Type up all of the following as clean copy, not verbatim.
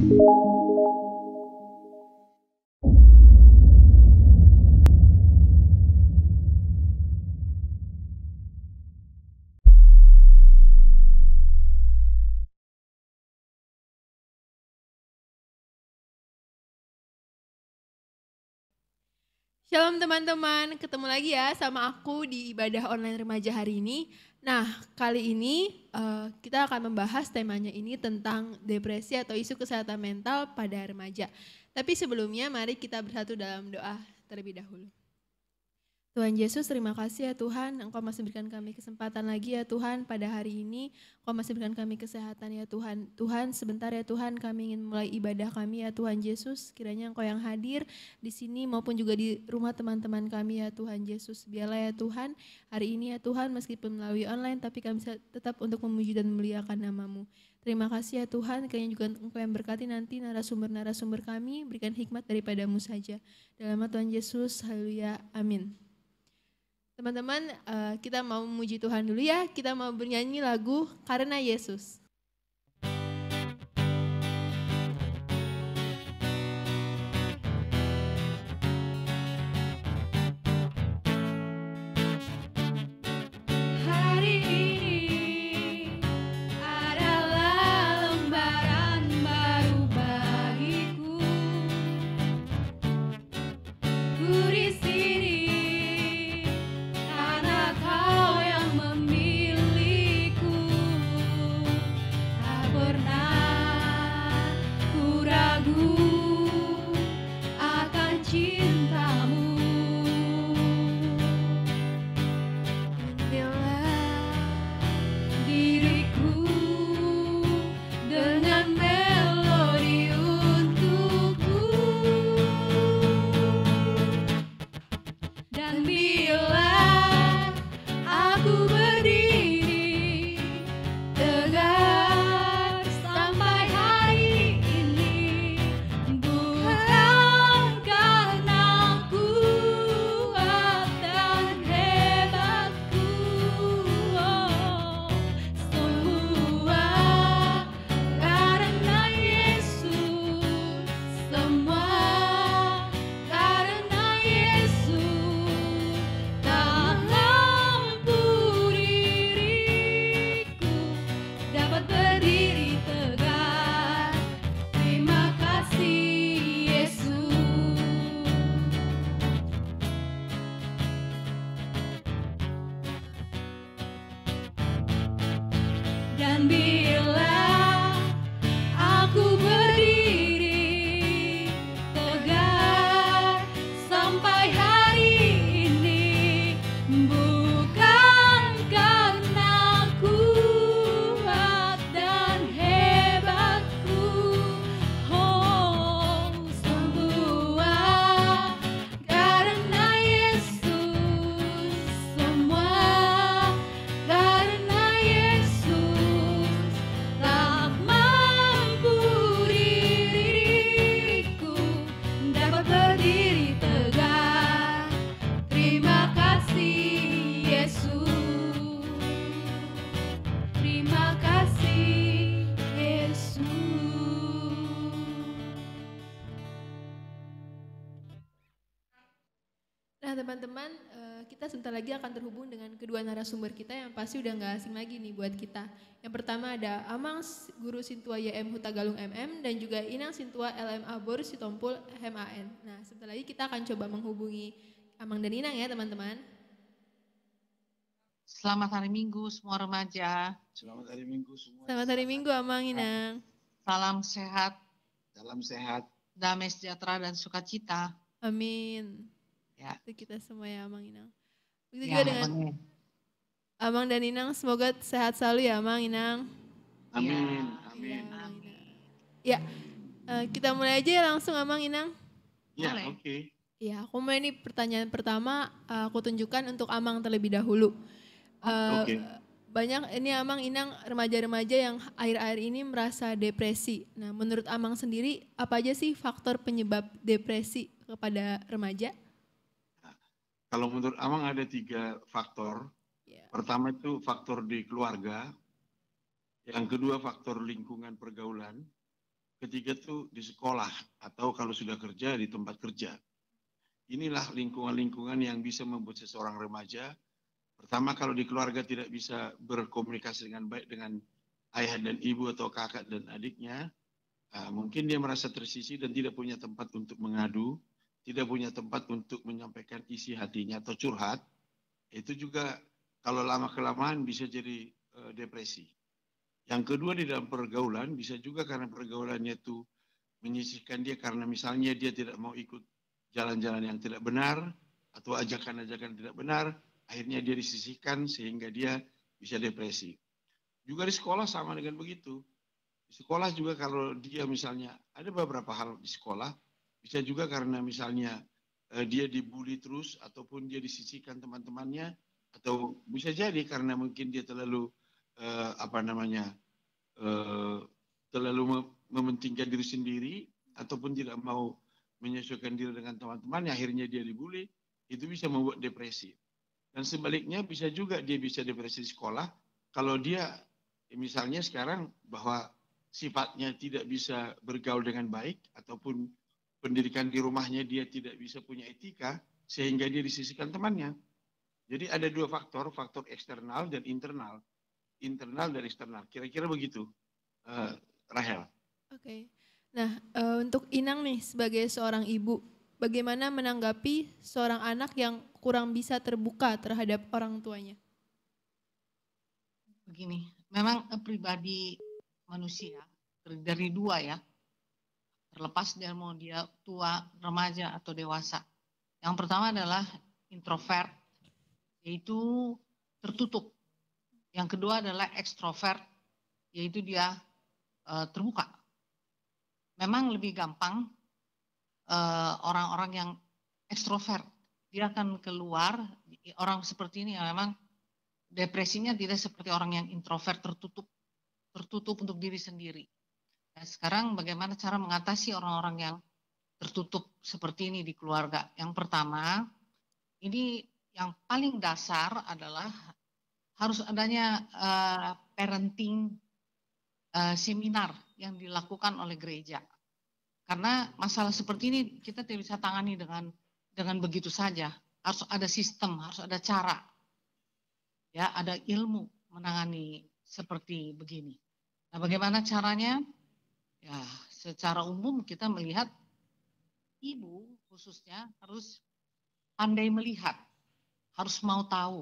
Shalom teman-teman, ketemu lagi ya sama aku di ibadah online remaja hari ini. Nah, kali ini kita akan membahas temanya ini tentang depresi atau isu kesehatan mental pada remaja. Tapi sebelumnya mari kita bersatu dalam doa terlebih dahulu. Tuhan Yesus, terima kasih ya Tuhan, Engkau masih berikan kami kesempatan lagi ya Tuhan pada hari ini. Engkau masih berikan kami kesehatan ya Tuhan. Tuhan, sebentar ya Tuhan, kami ingin mulai ibadah kami ya Tuhan Yesus. Kiranya Engkau yang hadir di sini maupun juga di rumah teman-teman kami ya Tuhan Yesus. Biarlah ya Tuhan, hari ini ya Tuhan, meskipun melalui online, tapi kami bisa tetap untuk memuji dan memuliakan nama-Mu. Terima kasih ya Tuhan, kiranya juga Engkau yang berkati nanti narasumber-narasumber kami, berikan hikmat daripada-Mu saja. Dalam nama Tuhan Yesus, haleluya, amin. Teman-teman, kita mau memuji Tuhan dulu ya. Kita mau bernyanyi lagu Karena Yesus. Hari ini adalah lembaran baru bagiku. Ku di sini karena Kau yang memilihku. Tak pernah ku ragu akan cinta-Mu. Ambillah diriku dengan melodi untukku. Dan bila aku berdiri tegak sampai hari ini, bukan karena kuat dan hebatku, semua karena Yesus, semua karena Yesus. Tak mampu diriku dapat berdiri tegak. Terima kasih Yesus. Dan bila aku berdiri tegak sampai hari ini, bukan karena kuat dan hebatku, oh, semua karena Yesus, semua karena Yesus. Tak mampu diriku dapat berdiri tegak. Terima kasih Yesus. Terima kasih Yesus. Nah teman-teman, kita sebentar lagi akan terhubung dengan kedua narasumber kita yang pasti udah gak asing lagi nih buat kita. Yang pertama ada Amang Guru Sintua YM Hutagalung MM dan juga Inang Sintua LMA Bor Sitompul HMAN. Nah sebentar lagi kita akan coba menghubungi Amang dan Inang ya teman-teman. Selamat hari Minggu semua remaja. Selamat hari Minggu semua. Selamat hari Minggu Amang Inang. Salam sehat, Salam sehat. damai sejahtera dan sukacita. Amin. Ya. Itu kita semua ya Amang Inang. Begitu Ya, juga dengan pokoknya. Amang dan Inang, semoga sehat selalu ya Amang Inang. Amin. Iya, Amin. Amang Inang. Ya, kita mulai aja ya langsung Amang Inang. Ya, Boleh. oke. Ya, aku mau ini pertanyaan pertama aku tunjukkan untuk Amang terlebih dahulu. Oke. Banyak ini Amang Inang remaja-remaja yang akhir-akhir ini merasa depresi. Nah, menurut Amang sendiri apa aja sih faktor penyebab depresi kepada remaja? Kalau menurut Amang ada 3 faktor. Ya. Pertama itu faktor di keluarga. Yang kedua faktor lingkungan pergaulan. ketiga tuh di sekolah atau kalau sudah kerja di tempat kerja. Inilah lingkungan-lingkungan yang bisa membuat seseorang remaja. Pertama, kalau di keluarga tidak bisa berkomunikasi dengan baik dengan ayah dan ibu atau kakak dan adiknya, mungkin dia merasa tersisih dan tidak punya tempat untuk mengadu, tidak punya tempat untuk menyampaikan isi hatinya atau curhat. Itu juga kalau lama-kelamaan bisa jadi depresi. Yang kedua, di dalam pergaulan bisa juga karena pergaulannya itu menyisihkan dia karena misalnya dia tidak mau ikut jalan-jalan yang tidak benar atau ajakan-ajakan tidak benar, akhirnya dia disisihkan sehingga dia bisa depresi. Juga di sekolah sama dengan begitu. Di sekolah juga kalau dia misalnya ada beberapa hal di sekolah, bisa juga karena misalnya dia dibully terus ataupun dia disisihkan teman-temannya, atau bisa jadi karena mungkin dia terlalu terlalu mementingkan diri sendiri ataupun tidak mau menyesuaikan diri dengan teman-teman, akhirnya dia dibully, itu bisa membuat depresi. Dan sebaliknya bisa juga dia bisa depresi di sekolah kalau dia misalnya sekarang bahwa sifatnya tidak bisa bergaul dengan baik ataupun pendidikan di rumahnya dia tidak bisa punya etika sehingga dia disisihkan temannya. Jadi ada dua faktor, faktor eksternal dan internal. Internal dan eksternal. Kira-kira begitu, Rahel. Oke. Nah, untuk Inang nih sebagai seorang ibu, bagaimana menanggapi seorang anak yang kurang bisa terbuka terhadap orang tuanya? Begini, memang pribadi manusia dari dua ya, terlepas dari mau dia tua, remaja atau dewasa. Yang pertama adalah introvert, yaitu tertutup. Yang kedua adalah ekstrovert, yaitu dia terbuka. Memang lebih gampang orang-orang yang ekstrovert, dia akan keluar, orang seperti ini yang memang depresinya tidak seperti orang yang introvert, tertutup untuk diri sendiri. Nah, sekarang bagaimana cara mengatasi orang-orang yang tertutup seperti ini di keluarga? Yang pertama, ini yang paling dasar adalah harus adanya parenting seminar yang dilakukan oleh gereja. Karena masalah seperti ini kita tidak bisa tangani dengan begitu saja. Harus ada sistem, harus ada cara. Ya, ada ilmu menangani seperti begini. Nah, bagaimana caranya? Ya, secara umum kita melihat ibu khususnya harus pandai melihat, harus mau tahu,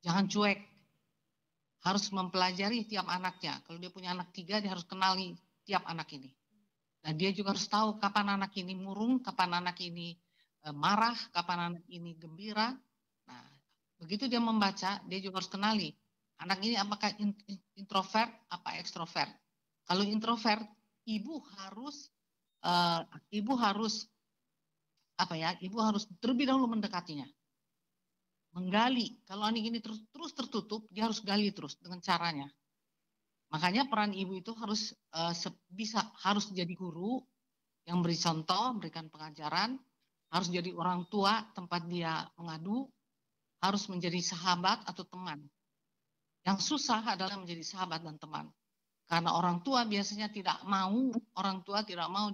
jangan cuek, harus mempelajari tiap anaknya. Kalau dia punya anak 3, dia harus kenali tiap anak ini. Nah, dia juga harus tahu kapan anak ini murung, kapan anak ini marah, kapan anak ini gembira. Nah, begitu dia membaca, dia juga harus kenali anak ini apakah introvert, apa ekstrovert. Kalau introvert, ibu harus terlebih dahulu mendekatinya, menggali. Kalau anak ini terus tertutup, dia harus gali terus dengan caranya. Makanya peran ibu itu harus harus jadi guru yang beri contoh, memberikan pengajaran, harus jadi orang tua tempat dia mengadu, harus menjadi sahabat atau teman. Yang susah adalah menjadi sahabat dan teman. Karena orang tua biasanya tidak mau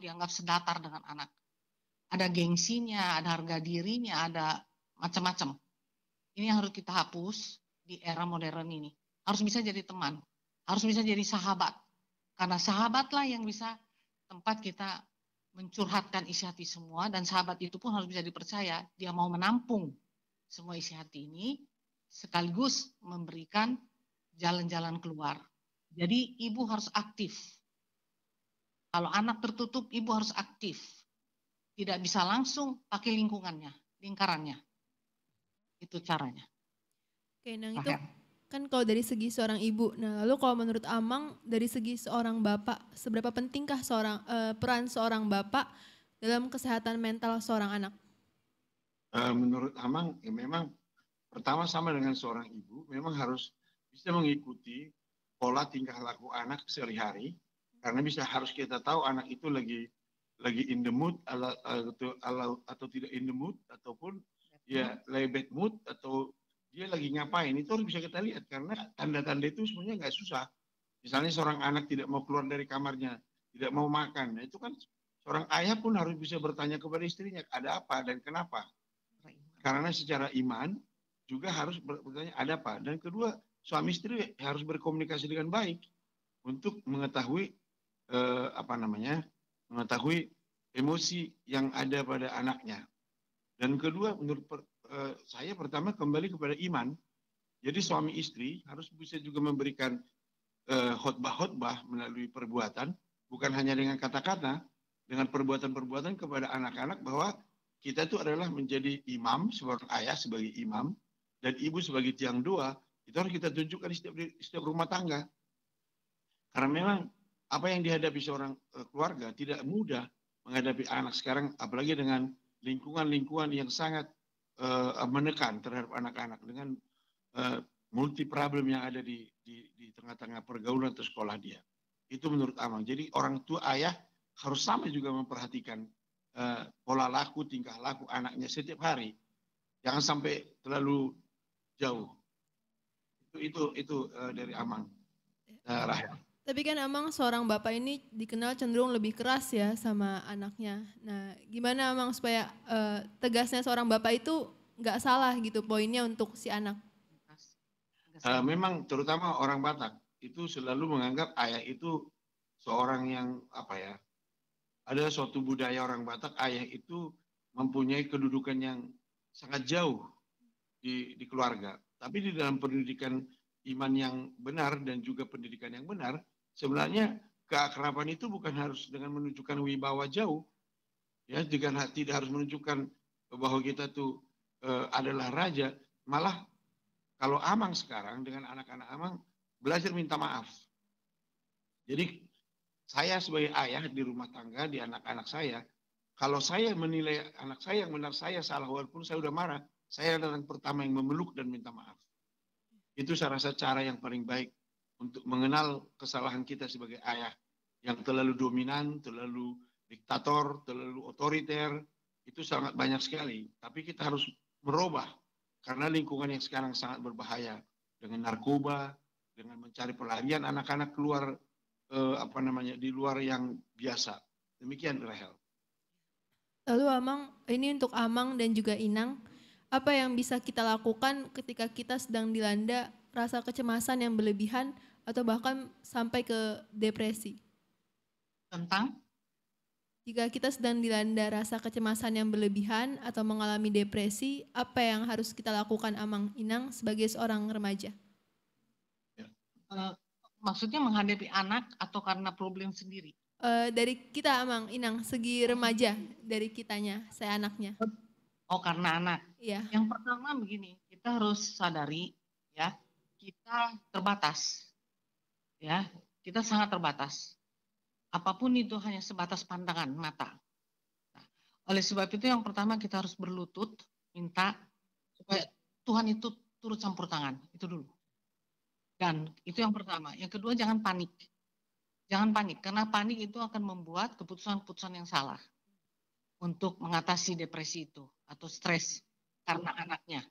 dianggap sedatar dengan anak. Ada gengsinya, ada harga dirinya, ada macam-macam. Ini yang harus kita hapus di era modern ini. Harus bisa jadi teman, harus bisa jadi sahabat. Karena sahabatlah yang bisa tempat kita mencurhatkan isi hati semua, dan sahabat itu pun harus bisa dipercaya. Dia mau menampung semua isi hati ini, sekaligus memberikan jalan-jalan keluar. Jadi ibu harus aktif. Kalau anak tertutup, ibu harus aktif. Tidak bisa langsung pakai lingkarannya. Itu caranya. Oke, nah itu kan kalau dari segi seorang ibu. Nah, lalu kalau menurut Amang dari segi seorang bapak, seberapa pentingkah peran seorang bapak dalam kesehatan mental seorang anak? Menurut Amang, ya memang pertama sama dengan seorang ibu, memang harus bisa mengikuti pola tingkah laku anak sehari-hari, karena harus kita tahu anak itu lagi in the mood atau tidak in the mood, ataupun ya lagi bad mood, atau dia lagi ngapain, itu harus bisa kita lihat. Karena tanda-tanda itu sebenarnya nggak susah. Misalnya seorang anak tidak mau keluar dari kamarnya tidak mau makan. Nah, itu kan seorang ayah pun harus bisa bertanya kepada istrinya, ada apa dan kenapa? Karena secara iman juga harus bertanya ada apa. Dan kedua, suami istri harus berkomunikasi dengan baik untuk mengetahui mengetahui emosi yang ada pada anaknya. Dan kedua, menurut saya pertama kembali kepada iman. Jadi suami istri harus bisa juga memberikan khotbah-khotbah melalui perbuatan, bukan hanya dengan kata-kata, dengan perbuatan-perbuatan kepada anak-anak bahwa kita itu adalah menjadi imam, seorang ayah sebagai imam, dan ibu sebagai tiang doa, itu harus kita tunjukkan di setiap rumah tangga. Karena memang apa yang dihadapi seorang keluarga tidak mudah menghadapi anak sekarang, apalagi dengan lingkungan-lingkungan yang sangat menekan terhadap anak-anak dengan multi problem yang ada di tengah-tengah pergaulan atau sekolah dia. Itu menurut Amang. Jadi orang tua ayah harus sama juga memperhatikan pola laku, tingkah laku anaknya setiap hari. Jangan sampai terlalu jauh. Itu dari Amang. Rahel. Tapi kan Amang seorang bapak ini dikenal cenderung lebih keras ya sama anaknya. Nah, gimana Amang supaya tegasnya seorang bapak itu nggak salah gitu poinnya untuk si anak? Memang terutama orang Batak itu selalu menganggap ayah itu seorang yang ada suatu budaya orang Batak, ayah itu mempunyai kedudukan yang sangat jauh di keluarga. Tapi di dalam pendidikan iman yang benar dan juga pendidikan yang benar, sebenarnya keakraban itu bukan harus dengan menunjukkan wibawa jauh, ya, tidak harus menunjukkan bahwa kita tuh adalah raja. Malah kalau Amang sekarang dengan anak-anak Amang belajar minta maaf. Jadi saya sebagai ayah di rumah tangga, di anak-anak saya, kalau saya menilai anak saya yang benar saya salah walaupun saya udah marah, saya adalah yang pertama yang memeluk dan minta maaf. Itu saya rasa cara yang paling baik untuk mengenal kesalahan kita sebagai ayah yang terlalu dominan, terlalu diktator, terlalu otoriter, itu sangat banyak sekali. Tapi kita harus merubah karena lingkungan yang sekarang sangat berbahaya dengan narkoba, dengan mencari pelarian anak-anak keluar di luar yang biasa. Demikian Rahel. Lalu Amang, ini untuk Amang dan juga Inang, apa yang bisa kita lakukan ketika kita sedang dilanda rasa kecemasan yang berlebihan atau bahkan sampai ke depresi? Tentang? Jika kita sedang dilanda rasa kecemasan yang berlebihan atau mengalami depresi, apa yang harus kita lakukan Amang, Inang sebagai seorang remaja? Maksudnya menghadapi anak atau karena problem sendiri? Dari kita Amang, Inang, segi remaja dari kitanya, saya anaknya. Oh, karena anak. Iya. Yang pertama begini, kita harus sadari ya, kita terbatas. Ya, kita sangat terbatas. Apapun itu hanya sebatas pandangan mata. Nah, oleh sebab itu yang pertama kita harus berlutut, minta supaya Tuhan itu turut campur tangan, itu dulu. Dan itu yang pertama. Yang kedua jangan panik. Jangan panik, karena panik itu akan membuat keputusan-keputusan yang salah untuk mengatasi depresi itu atau stres karena anaknya.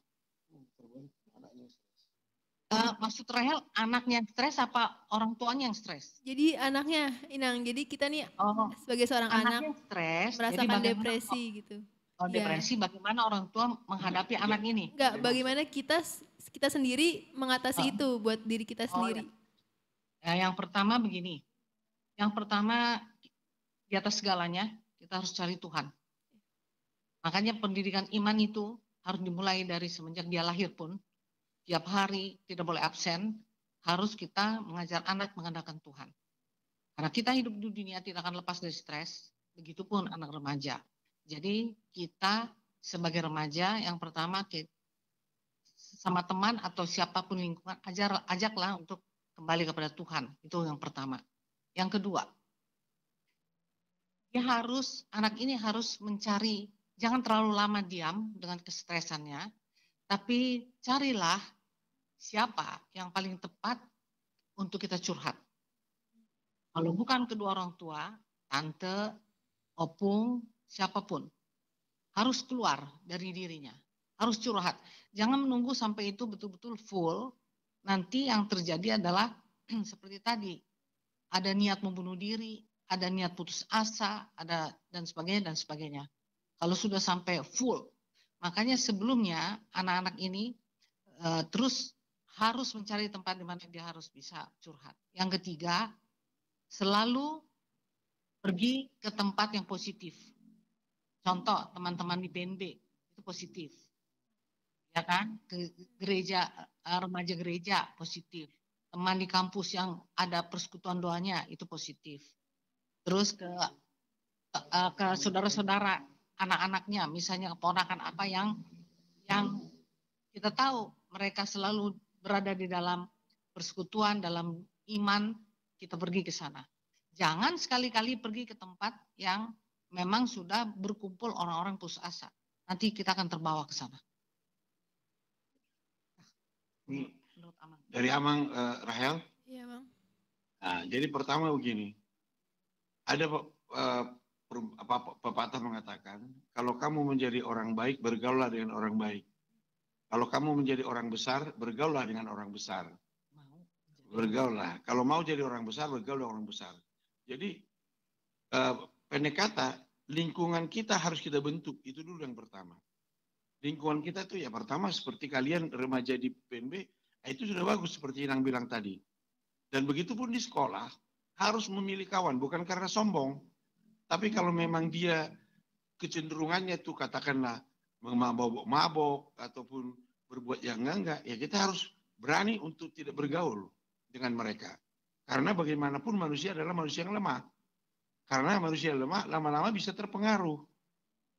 Maksud Rahel, anaknya stres apa orang tuanya yang stres? Jadi anaknya, Inang, jadi kita nih sebagai seorang anak stres, merasakan depresi gitu. Oh, depresi, bagaimana orang tua menghadapi anak ini? Enggak, bagaimana kita sendiri mengatasi itu buat diri kita sendiri. Ya, yang pertama begini. Yang pertama, di atas segalanya, kita harus cari Tuhan. Makanya pendidikan iman itu harus dimulai dari semenjak dia lahir pun. Tiap hari, tidak boleh absen, harus kita mengajar anak mengandalkan Tuhan. Karena kita hidup di dunia tidak akan lepas dari stres, begitupun anak remaja. Jadi kita sebagai remaja, yang pertama sama teman atau siapapun lingkungan, ajaklah untuk kembali kepada Tuhan. Itu yang pertama. Yang kedua, anak ini harus mencari, jangan terlalu lama diam dengan kestresannya, tapi carilah siapa yang paling tepat untuk kita curhat. Kalau bukan kedua orang tua, tante, opung, siapapun, harus keluar dari dirinya, harus curhat. Jangan menunggu sampai itu betul-betul full, nanti yang terjadi adalah seperti tadi, ada niat membunuh diri, ada niat putus asa, ada dan sebagainya. Kalau sudah sampai full, makanya sebelumnya anak-anak ini terus harus mencari tempat di mana dia harus bisa curhat. Yang ketiga, selalu pergi ke tempat yang positif. Contoh, teman-teman di BNB itu positif. Ya kan? Ke gereja, remaja gereja positif. Teman di kampus yang ada persekutuan doanya itu positif. Terus ke saudara-saudara, anak-anaknya, misalnya keponakan apa yang kita tahu mereka selalu berada di dalam persekutuan, dalam iman, kita pergi ke sana. Jangan sekali-kali pergi ke tempat yang memang sudah berkumpul orang-orang putus asa. Nanti kita akan terbawa ke sana. Menurut Amang. Dari Amang, Rahel? Iya, Bang. Nah, jadi pertama begini, ada pepatah mengatakan, kalau kamu menjadi orang baik, bergaullah dengan orang baik. Kalau kamu menjadi orang besar, bergaullah dengan orang besar. Bergaullah. Kalau mau jadi orang besar, bergaul dengan orang besar. Jadi pendek kata, lingkungan kita harus kita bentuk. Itu dulu yang pertama. Lingkungan kita tuh ya pertama seperti kalian remaja di PNB, itu sudah bagus seperti yang bilang tadi. Dan begitu pun di sekolah, harus memilih kawan. Bukan karena sombong. Tapi kalau memang dia kecenderungannya tuh katakanlah mabok-mabok ataupun berbuat yang enggak, ya kita harus berani untuk tidak bergaul dengan mereka. Karena bagaimanapun manusia adalah manusia yang lemah. Karena manusia lemah lama-lama bisa terpengaruh.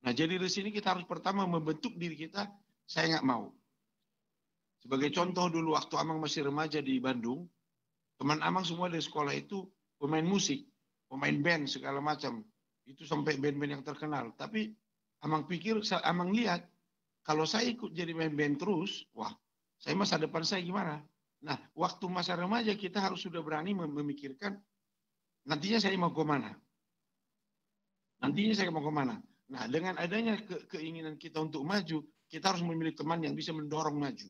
Nah jadi di sini kita harus pertama membentuk diri kita, saya nggak mau. Sebagai contoh dulu waktu Amang masih remaja di Bandung, teman Amang semua dari sekolah itu pemain musik, pemain band segala macam. Itu sampai band-band yang terkenal. Tapi Amang pikir, Amang lihat, kalau saya ikut jadi main band terus, wah, saya masa depan saya gimana? Nah, waktu masa remaja kita harus sudah berani memikirkan, nantinya saya mau kemana? Nantinya saya mau kemana? Nah, dengan adanya keinginan kita untuk maju, kita harus memilih teman yang bisa mendorong maju.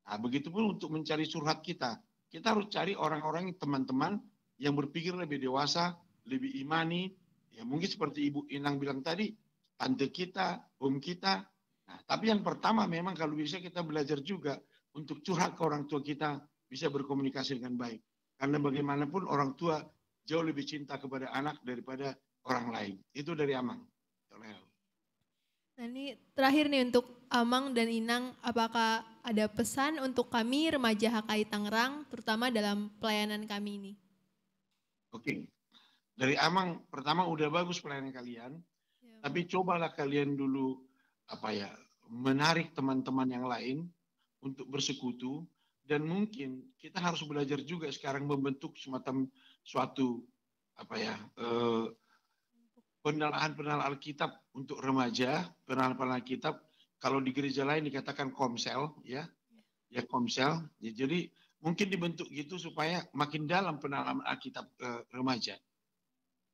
Nah, begitupun untuk mencari curhat kita. Kita harus cari orang-orang, teman-teman yang berpikir lebih dewasa, lebih imani. Ya mungkin seperti Ibu Inang bilang tadi, tante kita, om kita. Nah, tapi yang pertama memang kalau bisa kita belajar juga untuk curhat ke orang tua kita, bisa berkomunikasi dengan baik. Karena bagaimanapun orang tua jauh lebih cinta kepada anak daripada orang lain. Itu dari Amang. Nah ini terakhir nih untuk Amang dan Inang, apakah ada pesan untuk kami remaja HKI Tangerang, terutama dalam pelayanan kami ini? Oke, dari Amang pertama udah bagus pelayanan kalian, ya, tapi cobalah kalian dulu menarik teman-teman yang lain untuk bersekutu, dan mungkin kita harus belajar juga sekarang membentuk semacam suatu penalahan Alkitab untuk remaja, penalahan Alkitab. Kalau di gereja lain dikatakan komsel, ya komsel. Ya, jadi mungkin dibentuk gitu supaya makin dalam penalahan Alkitab remaja.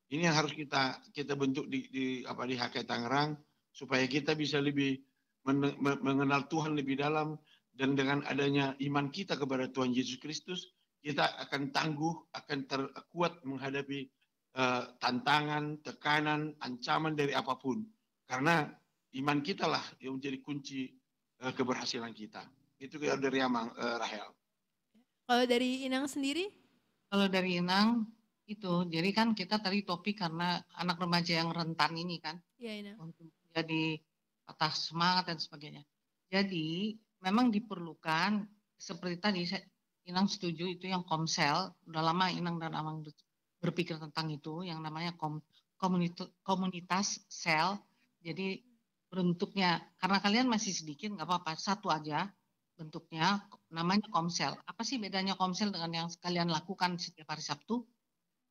Ini yang harus kita bentuk di HKI Tangerang supaya kita bisa lebih mengenal Tuhan lebih dalam, dan dengan adanya iman kita kepada Tuhan Yesus Kristus, kita akan tangguh, akan terkuat menghadapi tantangan, tekanan, ancaman dari apapun. Karena iman kita lah yang menjadi kunci keberhasilan kita. Itu dari Amang, Rahel. Kalau dari Inang sendiri? Kalau dari Inang, itu, jadi kan kita tadi topik karena anak remaja yang rentan ini kan. Iya, Inang. Untuk jadi patah semangat dan sebagainya. Jadi memang diperlukan, seperti tadi Inang setuju itu yang komsel, udah lama Inang dan Amang berpikir tentang itu, yang namanya komunitas sel. Jadi bentuknya, karena kalian masih sedikit, nggak apa-apa, satu aja bentuknya, namanya komsel. Apa sih bedanya komsel dengan yang kalian lakukan setiap hari Sabtu?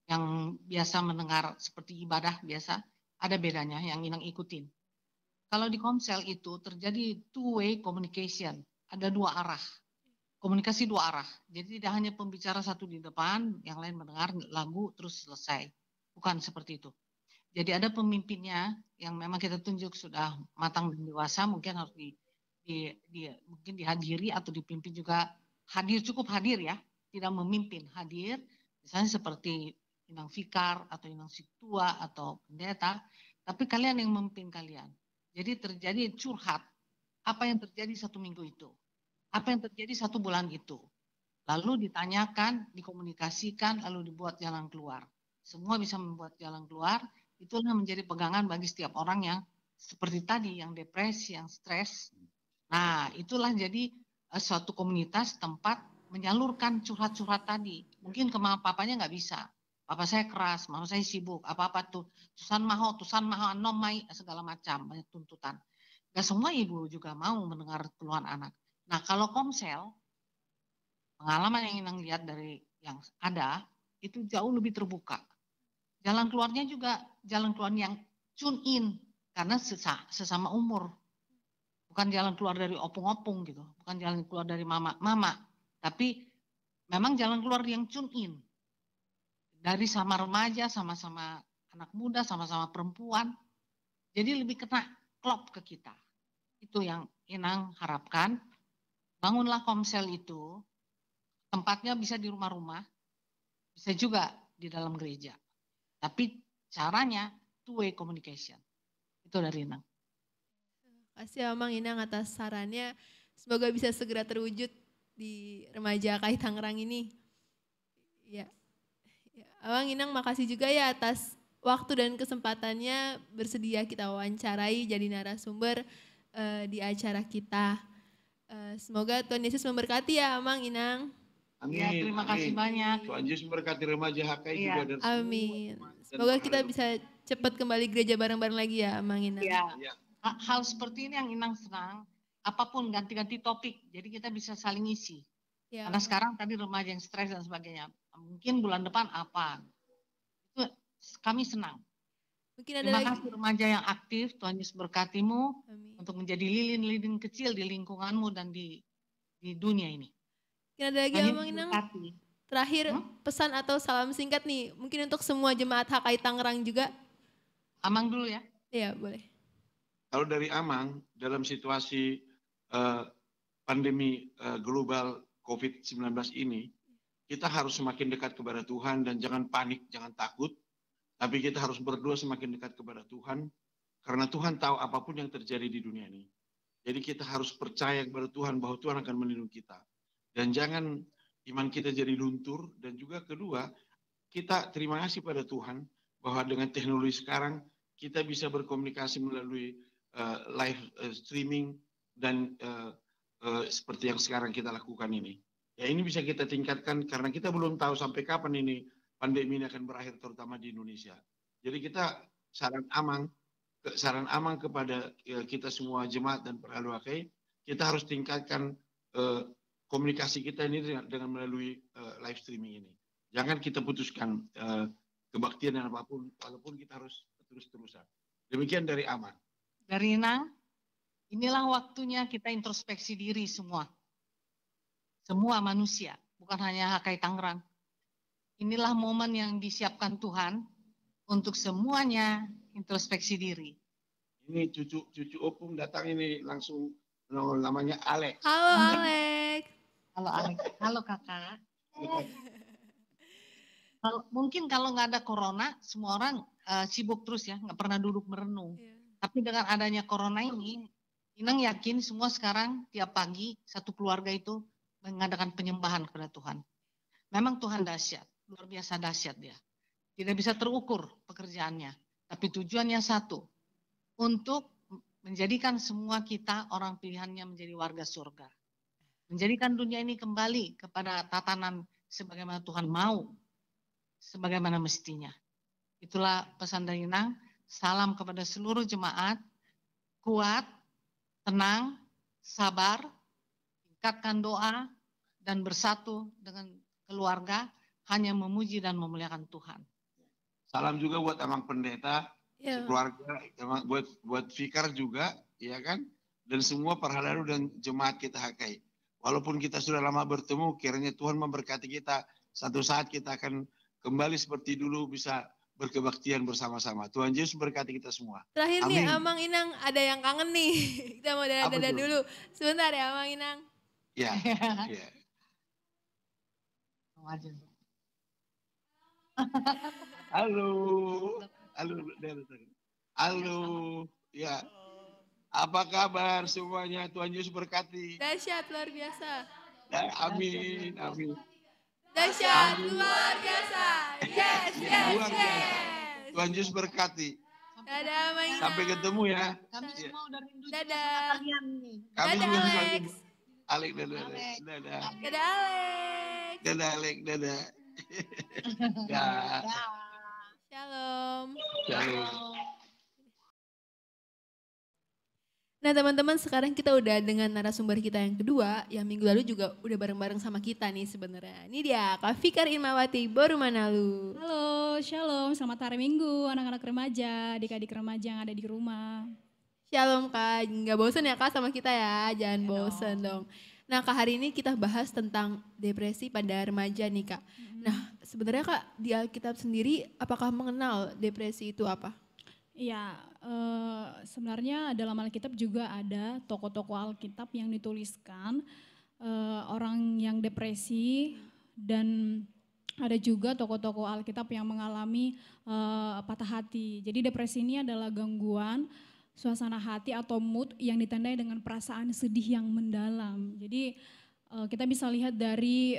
Yang biasa mendengar seperti ibadah biasa, ada bedanya yang Inang ikutin. Kalau di komsel itu terjadi two-way communication, ada dua arah. Komunikasi dua arah. Jadi tidak hanya pembicara satu di depan, yang lain mendengar lagu terus selesai. Bukan seperti itu. Jadi ada pemimpinnya yang memang kita tunjuk sudah matang dan dewasa, mungkin harus mungkin dihadiri atau dipimpin juga. Hadir, cukup hadir ya, tidak memimpin, hadir. Misalnya seperti inang fikar atau inang situa atau pendeta, tapi kalian yang memimpin kalian. Jadi terjadi curhat apa yang terjadi 1 minggu itu, apa yang terjadi 1 bulan itu. Lalu ditanyakan, dikomunikasikan, lalu dibuat jalan keluar. Semua bisa membuat jalan keluar, itulah menjadi pegangan bagi setiap orang yang seperti tadi, yang depresi, yang stres. Nah, itulah jadi suatu komunitas tempat menyalurkan curhat-curhat tadi. Mungkin ke mama papanya nggak bisa. Papa saya keras, mama saya sibuk, apa-apa tuh. Tusan maho, anomai, segala macam, banyak tuntutan. Gak semua ibu juga mau mendengar keluhan anak. Nah, kalau Komsel, pengalaman yang Inang lihat dari yang ada, itu jauh lebih terbuka. Jalan keluarnya juga jalan keluar yang tune in, karena sesama umur. Bukan jalan keluar dari opung-opung gitu, bukan jalan keluar dari mama-mama, tapi memang jalan keluar yang tune in. Dari sama remaja, sama-sama anak muda, sama-sama perempuan. Jadi lebih kena klop ke kita. Itu yang Inang harapkan. Bangunlah Komsel itu, tempatnya bisa di rumah-rumah, bisa juga di dalam gereja. Tapi caranya two-way communication. Itu dari Inang. Kasih Amang Inang atas sarannya. Semoga bisa segera terwujud di remaja KAI Tangerang ini. Ya. Amang Inang makasih juga ya atas waktu dan kesempatannya bersedia kita wawancarai jadi narasumber di acara kita. Semoga Tuhan Yesus memberkati ya Amang Inang. Amin. Ya, terima kasih banyak. Tuhan Yesus memberkati remaja HKI juga. Dan amin. Semoga kita bisa cepat kembali gereja bareng-bareng lagi ya Amang Inang. Ya. Hal seperti ini yang Inang senang, apapun ganti-ganti topik, jadi kita bisa saling isi. Ya, karena sekarang tadi remaja yang stres dan sebagainya, mungkin bulan depan apa, itu kami senang. Mungkin ada Terima kasih remaja yang aktif, Tuhan Yesus berkatimu. Amin. Untuk menjadi lilin-lilin kecil di lingkunganmu dan di dunia ini. Mungkin ada lagi Amang Inang, terakhir pesan atau salam singkat nih, mungkin untuk semua jemaat HKI Tangerang juga. Amang dulu ya. Iya boleh. Kalau dari Amang, dalam situasi pandemi global COVID-19 ini, kita harus semakin dekat kepada Tuhan dan jangan panik, jangan takut. Tapi kita harus berdoa semakin dekat kepada Tuhan, karena Tuhan tahu apapun yang terjadi di dunia ini. Jadi kita harus percaya kepada Tuhan bahwa Tuhan akan melindungi kita. Dan jangan iman kita jadi luntur. Dan juga kedua, kita terima kasih pada Tuhan bahwa dengan teknologi sekarang, kita bisa berkomunikasi melalui live streaming dan seperti yang sekarang kita lakukan ini. Ya ini bisa kita tingkatkan karena kita belum tahu sampai kapan ini pandemi ini akan berakhir terutama di Indonesia. Jadi kita saran Amang kepada kita semua jemaat dan para HKI, kita harus tingkatkan komunikasi kita ini dengan melalui live streaming ini. Jangan kita putuskan kebaktian dan apapun, walaupun kita harus terus-terusan. Demikian dari Amang. Dari Inang, inilah waktunya kita introspeksi diri semua. Semua manusia, bukan hanya HKI Tangerang. Inilah momen yang disiapkan Tuhan untuk semuanya introspeksi diri. Ini cucu Opung datang ini langsung, namanya Alex. Halo Alex. Halo Alex. Halo kakak. Mungkin kalau nggak ada corona, semua orang sibuk terus ya, nggak pernah duduk merenung. Tapi dengan adanya corona ini, Inang yakin semua sekarang tiap pagi satu keluarga itu mengadakan penyembahan kepada Tuhan. Memang Tuhan dahsyat, luar biasa dahsyat dia. Tidak bisa terukur pekerjaannya, tapi tujuannya satu, untuk menjadikan semua kita orang pilihannya menjadi warga surga. Menjadikan dunia ini kembali kepada tatanan sebagaimana Tuhan mau, sebagaimana mestinya. Itulah pesan dari Inang. Salam kepada seluruh jemaat, kuat, tenang, sabar, tingkatkan doa, dan bersatu dengan keluarga, hanya memuji dan memuliakan Tuhan. Salam juga buat Amang Pendeta, keluarga, buat Fikar juga, ya kan? Dan semua parhalalu dan jemaat kita HKI. Walaupun kita sudah lama bertemu, kiranya Tuhan memberkati kita. Satu saat kita akan kembali seperti dulu, bisa berkebaktian bersama-sama. Tuhan Yesus berkati kita semua. Terakhir Amin. nih Amang Inang, ada yang kangen nih. Kita mau dada-dada dulu. Sebentar ya Amang Inang. Ya. Halo. Halo. Halo. Ya. Apa kabar semuanya? Tuhan Yesus berkati. Dahsyat luar biasa. Amin. Amin. Dahsyat luar biasa. Yes, yes, Luar biasa. yes. Tuhan Yesus berkati. Dadah Maina. Sampai ketemu ya. Kami semua udah rindu juga Dadah. sama kalian nih. Kami Dadah, juga Alex. Alek, dadah. Dadah. Dadah Alex. Dadah, Alek, dadah. Ya. Shalom. Shalom. Nah teman-teman, sekarang kita udah dengan narasumber kita yang kedua, yang minggu lalu juga udah bareng-bareng sama kita nih sebenarnya. Ini dia Kak Fikar Irmawati Boru Manalu. Halo, shalom, selamat hari Minggu anak-anak remaja, adik-adik remaja yang ada di rumah. Shalom Kak, nggak bosen ya Kak sama kita ya, jangan bosen dong. Nah Kak, hari ini kita bahas tentang depresi pada remaja nih Kak. Nah sebenarnya Kak, di Alkitab sendiri apakah mengenal depresi itu apa? Iya, sebenarnya dalam Alkitab juga ada tokoh-tokoh Alkitab yang dituliskan orang yang depresi, dan ada juga tokoh-tokoh Alkitab yang mengalami patah hati. Jadi depresi ini adalah gangguan suasana hati atau mood yang ditandai dengan perasaan sedih yang mendalam. Jadi kita bisa lihat dari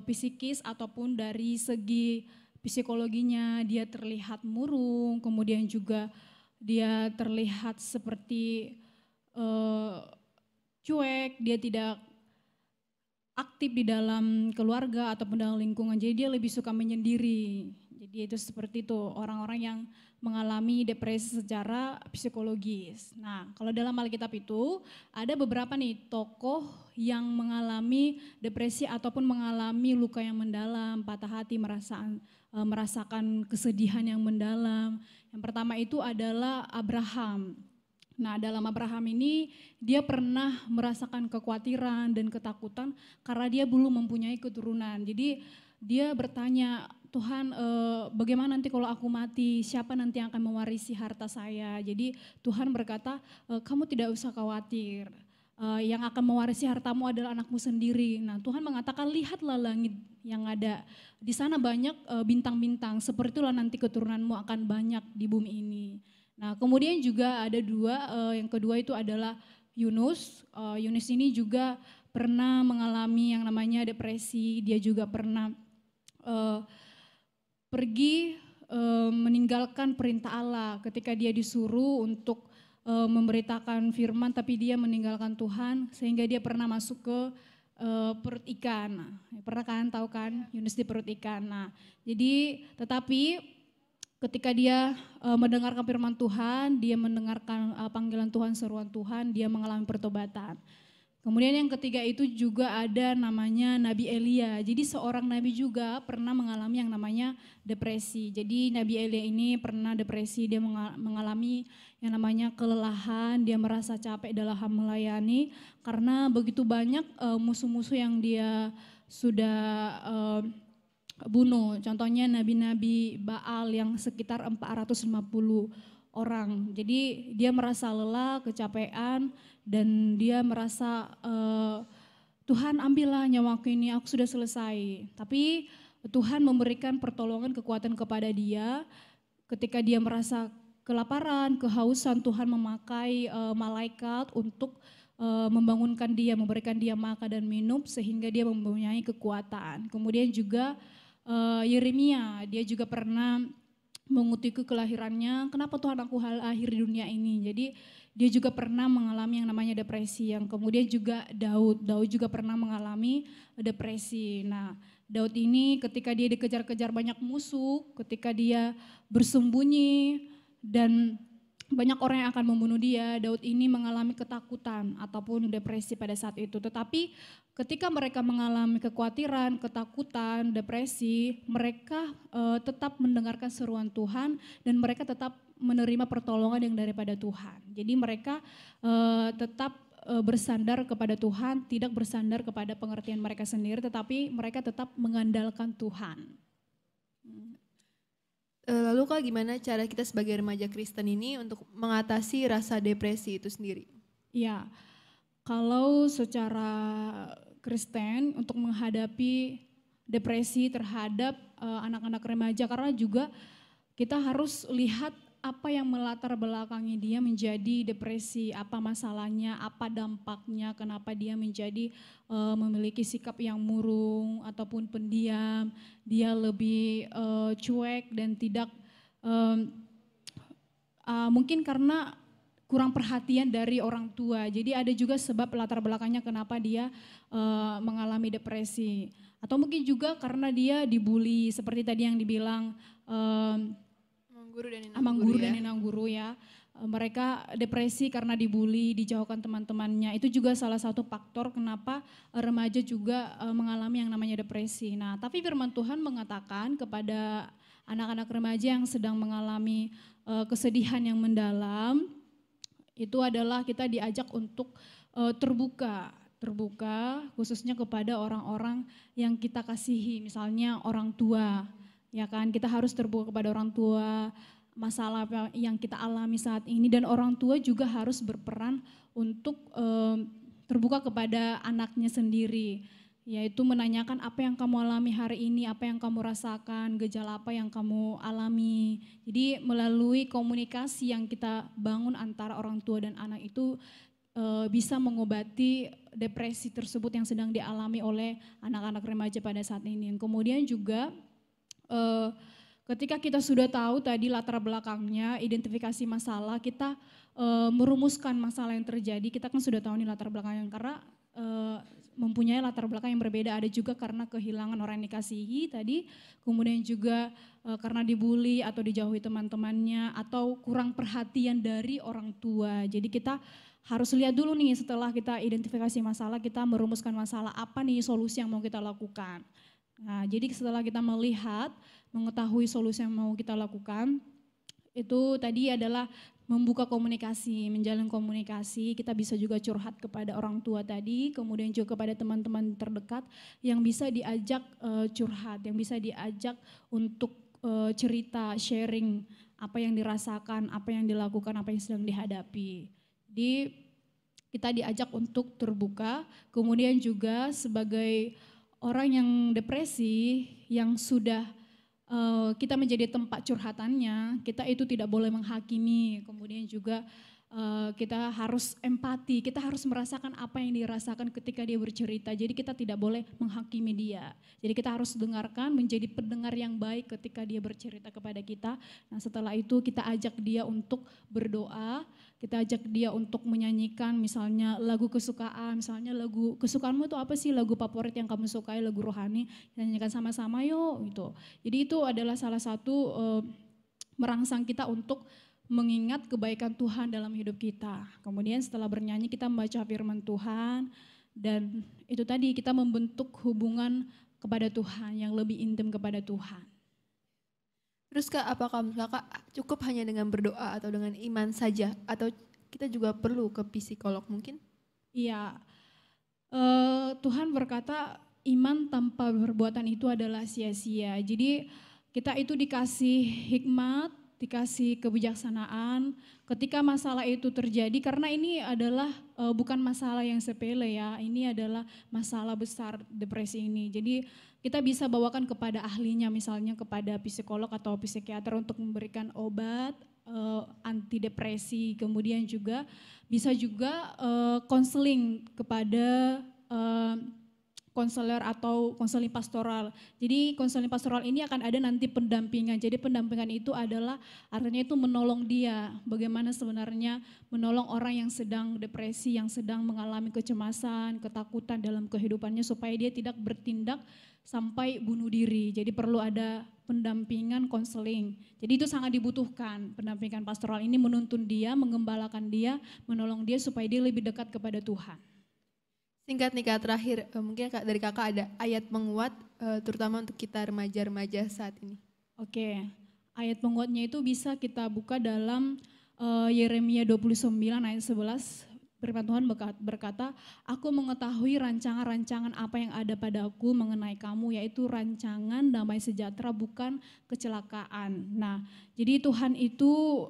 psikis ataupun dari segi psikologinya, dia terlihat murung, kemudian juga dia terlihat seperti cuek, dia tidak aktif di dalam keluarga ataupun dalam lingkungan, jadi dia lebih suka menyendiri. Jadi itu seperti itu orang-orang yang mengalami depresi secara psikologis. Nah, kalau dalam Alkitab itu ada beberapa nih tokoh yang mengalami depresi ataupun mengalami luka yang mendalam, patah hati, merasakan kesedihan yang mendalam. Yang pertama itu adalah Abraham. Nah, dalam Abraham ini dia pernah merasakan kekhawatiran dan ketakutan karena dia belum mempunyai keturunan. Jadi dia bertanya, Tuhan bagaimana nanti kalau aku mati, siapa nanti yang akan mewarisi harta saya? Jadi Tuhan berkata, kamu tidak usah khawatir, yang akan mewarisi hartamu adalah anakmu sendiri. Nah Tuhan mengatakan, lihatlah langit yang ada, di sana banyak bintang-bintang, seperti itulah nanti keturunanmu akan banyak di bumi ini. Nah kemudian juga ada yang kedua itu adalah Yunus. Yunus ini juga pernah mengalami yang namanya depresi, dia juga pernah pergi meninggalkan perintah Allah ketika dia disuruh untuk memberitakan firman, tapi dia meninggalkan Tuhan sehingga dia pernah masuk ke perut ikan. Pernah kan tahu kan Yunus di perut ikan. Nah, jadi tetapi ketika dia mendengarkan firman Tuhan, dia mendengarkan panggilan Tuhan, seruan Tuhan, dia mengalami pertobatan. Kemudian yang ketiga itu juga ada namanya Nabi Elia. Jadi seorang nabi juga pernah mengalami yang namanya depresi. Jadi Nabi Elia ini pernah depresi, dia mengalami yang namanya kelelahan, dia merasa capek dalam melayani karena begitu banyak musuh-musuh yang dia sudah bunuh. Contohnya nabi-nabi Baal yang sekitar 450 orang. Jadi dia merasa lelah, kecapean, dan dia merasa Tuhan ambillah nyawaku ini, aku sudah selesai. Tapi Tuhan memberikan pertolongan, kekuatan kepada dia. Ketika dia merasa kelaparan, kehausan, Tuhan memakai malaikat untuk membangunkan dia, memberikan dia makan dan minum sehingga dia mempunyai kekuatan. Kemudian juga Yeremia, dia juga pernah mengutip kelahirannya, kenapa Tuhan aku lahir di dunia ini. Jadi dia juga pernah mengalami yang namanya depresi. Yang kemudian juga Daud juga pernah mengalami depresi. Nah Daud ini ketika dia dikejar-kejar banyak musuh, ketika dia bersembunyi dan banyak orang yang akan membunuh dia, Daud ini mengalami ketakutan ataupun depresi pada saat itu. Tetapi ketika mereka mengalami kekhawatiran, ketakutan, depresi, mereka tetap mendengarkan seruan Tuhan dan mereka tetap menerima pertolongan yang daripada Tuhan. Jadi mereka tetap bersandar kepada Tuhan, tidak bersandar kepada pengertian mereka sendiri, tetapi mereka tetap mengandalkan Tuhan. Lalu Kak, gimana cara kita sebagai remaja Kristen ini untuk mengatasi rasa depresi itu sendiri? Ya, kalau secara Kristen untuk menghadapi depresi terhadap anak-anak remaja, karena juga kita harus lihat apa yang melatar belakangi dia menjadi depresi, apa masalahnya, apa dampaknya, kenapa dia menjadi memiliki sikap yang murung ataupun pendiam, dia lebih cuek dan tidak mungkin karena kurang perhatian dari orang tua. Jadi ada juga sebab latar belakangnya kenapa dia mengalami depresi. Atau mungkin juga karena dia dibully, seperti tadi yang dibilang amang guru dan inang guru ya. Mereka depresi karena dibully, dijauhkan teman-temannya. Itu juga salah satu faktor kenapa remaja juga mengalami yang namanya depresi. Nah, tapi firman Tuhan mengatakan kepada anak-anak remaja yang sedang mengalami kesedihan yang mendalam, itu adalah kita diajak untuk terbuka khususnya kepada orang-orang yang kita kasihi, misalnya orang tua, ya kan, kita harus terbuka kepada orang tua, masalah yang kita alami saat ini, dan orang tua juga harus berperan untuk terbuka kepada anaknya sendiri, yaitu menanyakan apa yang kamu alami hari ini, apa yang kamu rasakan, gejala apa yang kamu alami. Jadi melalui komunikasi yang kita bangun antara orang tua dan anak itu bisa mengobati depresi tersebut yang sedang dialami oleh anak-anak remaja pada saat ini. Kemudian juga ketika kita sudah tahu tadi latar belakangnya, identifikasi masalah, kita merumuskan masalah yang terjadi, kita kan sudah tahu nih latar belakangnya, karena mempunyai latar belakang yang berbeda, ada juga karena kehilangan orang yang dikasihi tadi, kemudian juga karena dibully atau dijauhi teman-temannya, atau kurang perhatian dari orang tua. Jadi kita harus lihat dulu nih, setelah kita identifikasi masalah, kita merumuskan masalah, apa nih solusi yang mau kita lakukan. Nah, jadi setelah kita melihat, mengetahui solusi yang mau kita lakukan, itu tadi adalah membuka komunikasi, menjalin komunikasi. Kita bisa juga curhat kepada orang tua tadi, kemudian juga kepada teman-teman terdekat yang bisa diajak curhat, yang bisa diajak untuk cerita, sharing apa yang dirasakan, apa yang dilakukan, apa yang sedang dihadapi. Jadi kita diajak untuk terbuka, kemudian juga sebagai orang yang depresi, yang sudah kita menjadi tempat curhatannya, kita itu tidak boleh menghakimi, kemudian juga kita harus empati, kita harus merasakan apa yang dirasakan ketika dia bercerita, jadi kita tidak boleh menghakimi dia. Jadi kita harus dengarkan, menjadi pendengar yang baik ketika dia bercerita kepada kita. Nah, setelah itu kita ajak dia untuk berdoa, kita ajak dia untuk menyanyikan misalnya lagu kesukaan, misalnya lagu kesukaanmu itu apa sih, lagu favorit yang kamu sukai, lagu rohani, nyanyikan sama-sama yuk gitu. Jadi itu adalah salah satu merangsang kita untuk mengingat kebaikan Tuhan dalam hidup kita. Kemudian setelah bernyanyi kita membaca firman Tuhan, dan itu tadi kita membentuk hubungan kepada Tuhan yang lebih intim kepada Tuhan. Terus Kak, apakah Kakak cukup hanya dengan berdoa atau dengan iman saja, atau kita juga perlu ke psikolog mungkin? Iya, Tuhan berkata iman tanpa perbuatan itu adalah sia-sia. Jadi kita itu dikasih hikmat, dikasih kebijaksanaan ketika masalah itu terjadi, karena ini adalah bukan masalah yang sepele ya, ini adalah masalah besar depresi ini. Jadi kita bisa bawakan kepada ahlinya, misalnya kepada psikolog atau psikiater untuk memberikan obat anti depresi, kemudian juga bisa juga konseling kepada konselor atau konseling pastoral. Jadi konseling pastoral ini akan ada nanti pendampingan. Jadi pendampingan itu adalah artinya itu menolong dia. Bagaimana sebenarnya menolong orang yang sedang depresi, yang sedang mengalami kecemasan, ketakutan dalam kehidupannya supaya dia tidak bertindak sampai bunuh diri. Jadi perlu ada pendampingan konseling. Jadi itu sangat dibutuhkan. Pendampingan pastoral ini menuntun dia, mengembalakan dia, menolong dia supaya dia lebih dekat kepada Tuhan. Singkat nih Kak, terakhir mungkin dari Kakak ada ayat penguat terutama untuk kita remaja-remaja saat ini. Oke, ayat penguatnya itu bisa kita buka dalam Yeremia 29 ayat 11. Firman Tuhan berkata, aku mengetahui rancangan-rancangan apa yang ada padaku mengenai kamu, yaitu rancangan damai sejahtera bukan kecelakaan. Nah, jadi Tuhan itu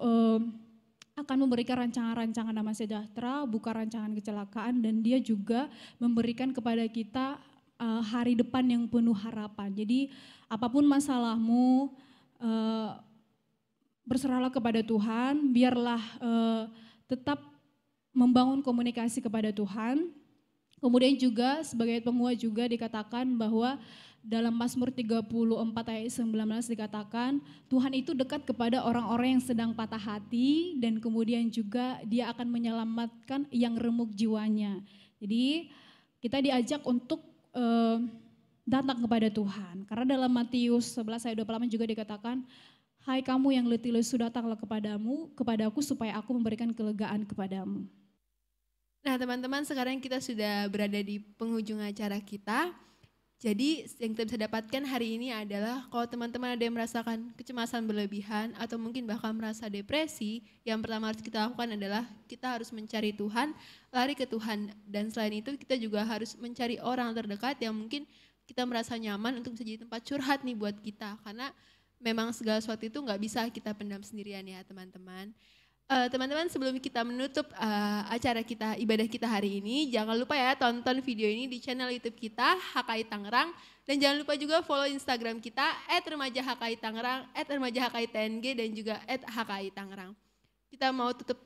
akan memberikan rancangan-rancangan damai sejahtera, bukan rancangan kecelakaan, dan dia juga memberikan kepada kita hari depan yang penuh harapan. Jadi apapun masalahmu, berserahlah kepada Tuhan, biarlah tetap membangun komunikasi kepada Tuhan. Kemudian juga sebagai penguat juga dikatakan bahwa dalam Mazmur 34 ayat 19 dikatakan Tuhan itu dekat kepada orang-orang yang sedang patah hati dan kemudian juga dia akan menyelamatkan yang remuk jiwanya. Jadi kita diajak untuk datang kepada Tuhan. Karena dalam Matius 11 ayat 28 juga dikatakan, hai kamu yang letih lesu datanglah kepadaku supaya aku memberikan kelegaan kepadamu. Nah teman-teman, sekarang kita sudah berada di penghujung acara kita. Jadi yang kita bisa dapatkan hari ini adalah kalau teman-teman ada yang merasakan kecemasan berlebihan atau mungkin bahkan merasa depresi, yang pertama harus kita lakukan adalah kita harus mencari Tuhan, lari ke Tuhan. Dan selain itu kita juga harus mencari orang terdekat yang mungkin kita merasa nyaman untuk bisa jadi tempat curhat nih buat kita. Karena memang segala sesuatu itu nggak bisa kita pendam sendirian ya teman-teman. Teman-teman, sebelum kita menutup acara kita, ibadah kita hari ini, jangan lupa ya tonton video ini di channel YouTube kita HKI Tangerang, dan jangan lupa juga follow Instagram kita @remajahkitangerang, @remajahkitng, dan juga @hkitangerang. Kita mau tutup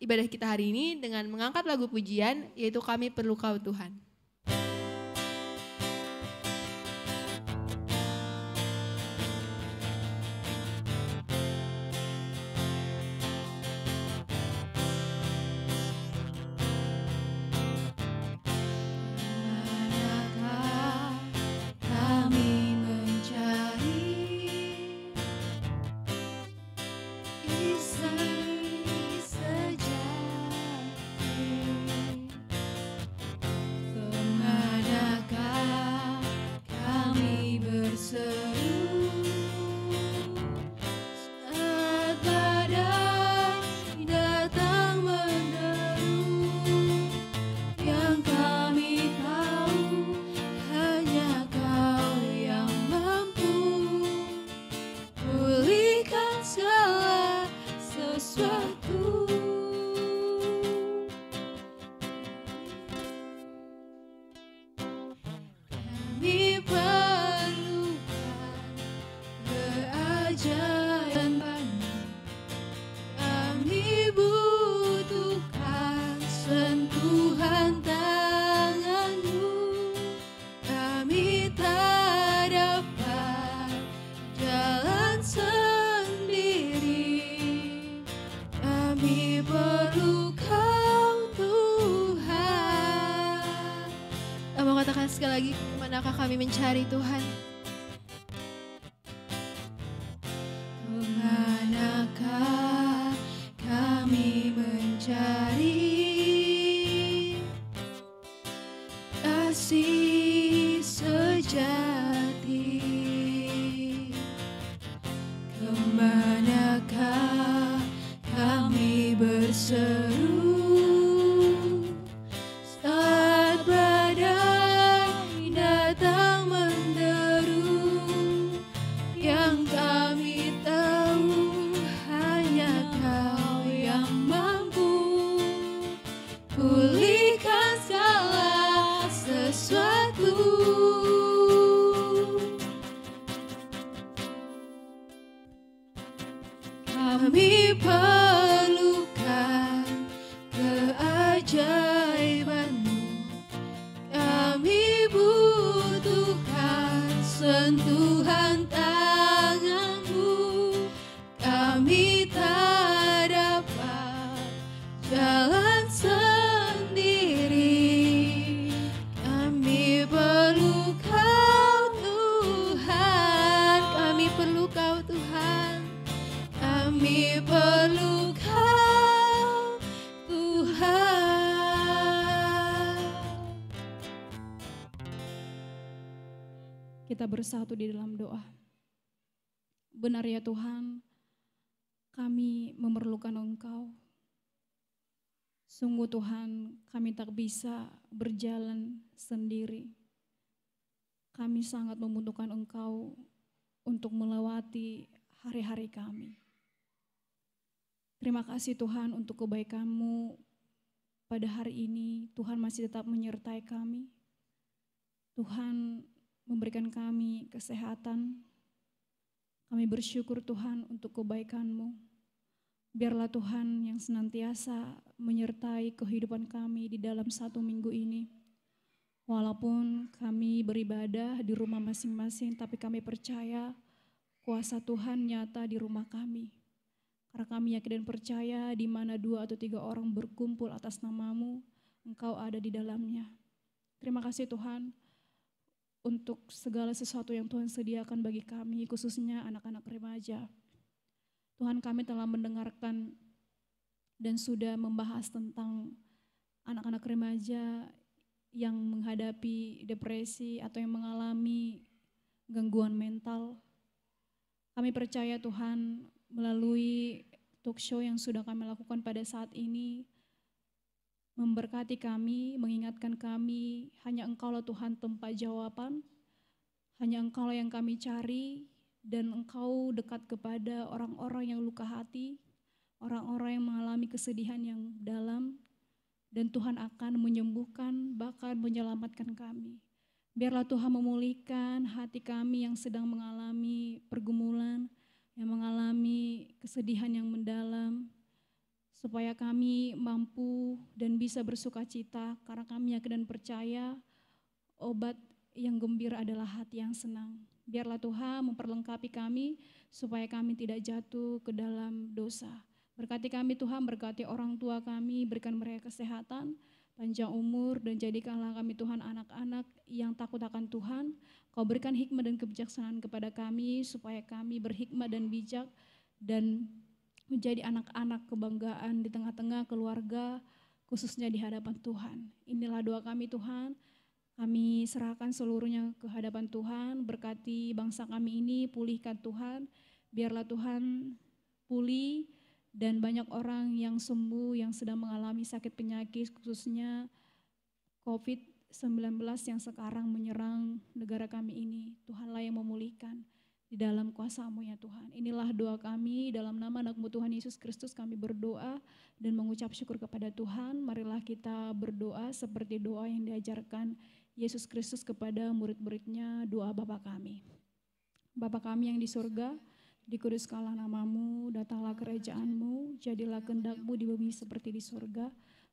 ibadah kita hari ini dengan mengangkat lagu pujian, yaitu Kami Perlu Kau Tuhan. Sekali lagi, kemanakah kami mencari Tuhan? Kemanakah kami mencari kasih sejati? Kemanakah kami berseru? Kami perlukan keajaiban-Mu, kami butuhkan sentuhan tangan-Mu, kami tak dapat jalan sendiri, kami perlu Kau Tuhan, kami perlu Kau Tuhan. Kami perlu Kau Tuhan. Kita bersatu di dalam doa. Benar ya Tuhan, kami memerlukan Engkau. Sungguh Tuhan, kami tak bisa berjalan sendiri. Kami sangat membutuhkan Engkau untuk melewati hari-hari kami. Terima kasih Tuhan untuk kebaikan-Mu pada hari ini. Tuhan masih tetap menyertai kami. Tuhan memberikan kami kesehatan. Kami bersyukur Tuhan untuk kebaikan-Mu. Biarlah Tuhan yang senantiasa menyertai kehidupan kami di dalam 1 minggu ini. Walaupun kami beribadah di rumah masing-masing, tapi kami percaya kuasa Tuhan nyata di rumah kami. Karena kami yakin dan percaya di mana 2 atau 3 orang berkumpul atas nama-Mu, Engkau ada di dalamnya. Terima kasih Tuhan untuk segala sesuatu yang Tuhan sediakan bagi kami, khususnya anak-anak remaja. Tuhan, kami telah mendengarkan dan sudah membahas tentang anak-anak remaja yang menghadapi depresi atau yang mengalami gangguan mental. Kami percaya Tuhan melalui talk show yang sudah kami lakukan pada saat ini, memberkati kami, mengingatkan kami, hanya Engkaulah Tuhan tempat jawaban, hanya Engkaulah yang kami cari, dan Engkau dekat kepada orang-orang yang luka hati, orang-orang yang mengalami kesedihan yang dalam, dan Tuhan akan menyembuhkan, bahkan menyelamatkan kami. Biarlah Tuhan memulihkan hati kami yang sedang mengalami pergumulan, yang mengalami kesedihan yang mendalam, supaya kami mampu dan bisa bersuka cita, karena kami yakin dan percaya obat yang gembira adalah hati yang senang. Biarlah Tuhan memperlengkapi kami supaya kami tidak jatuh ke dalam dosa. Berkati kami Tuhan, berkati orang tua kami, berikan mereka kesehatan, panjang umur, dan jadikanlah kami Tuhan anak-anak yang takut akan Tuhan. Kau berikan hikmah dan kebijaksanaan kepada kami supaya kami berhikmah dan bijak dan menjadi anak-anak kebanggaan di tengah-tengah keluarga, khususnya di hadapan Tuhan. Inilah doa kami Tuhan, kami serahkan seluruhnya ke hadapan Tuhan, berkati bangsa kami ini, pulihkan Tuhan, biarlah Tuhan pulih dan banyak orang yang sembuh, yang sedang mengalami sakit penyakit, khususnya COVID-19 yang sekarang menyerang negara kami ini. Tuhanlah yang memulihkan. Di dalam kuasa-Mu ya Tuhan. Inilah doa kami, dalam nama anak-Mu Tuhan Yesus Kristus kami berdoa dan mengucap syukur kepada Tuhan. Marilah kita berdoa seperti doa yang diajarkan Yesus Kristus kepada murid-muridnya, doa Bapa kami. Bapa kami yang di surga, dikuduskanlah nama-Mu, datanglah kerajaan-Mu, jadilah kehendak-Mu di bumi seperti di surga.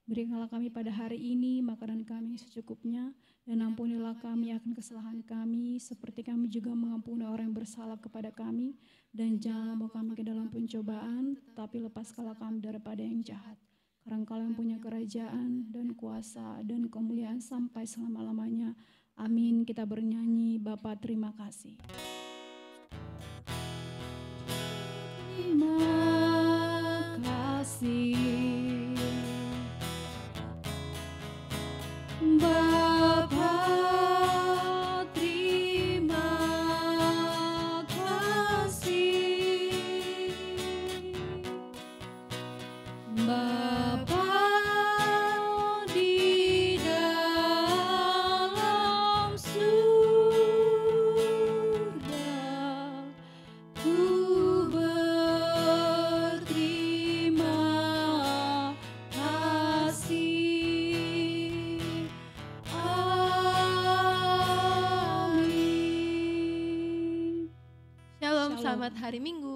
Berikanlah kami pada hari ini makanan kami secukupnya, dan ampunilah kami akan kesalahan kami, seperti kami juga mengampuni orang yang bersalah kepada kami. Dan janganlah membawa kami ke dalam pencobaan, tapi lepaskanlah kami daripada yang jahat. Karena Engkau yang punya kerajaan dan kuasa dan kemuliaan sampai selama-lamanya. Amin. Kita bernyanyi, Bapa terima kasih. Terima kasih. Bapa terima kasih, Bapa di dalam surga, ku berterima kasih. Selamat hari Minggu.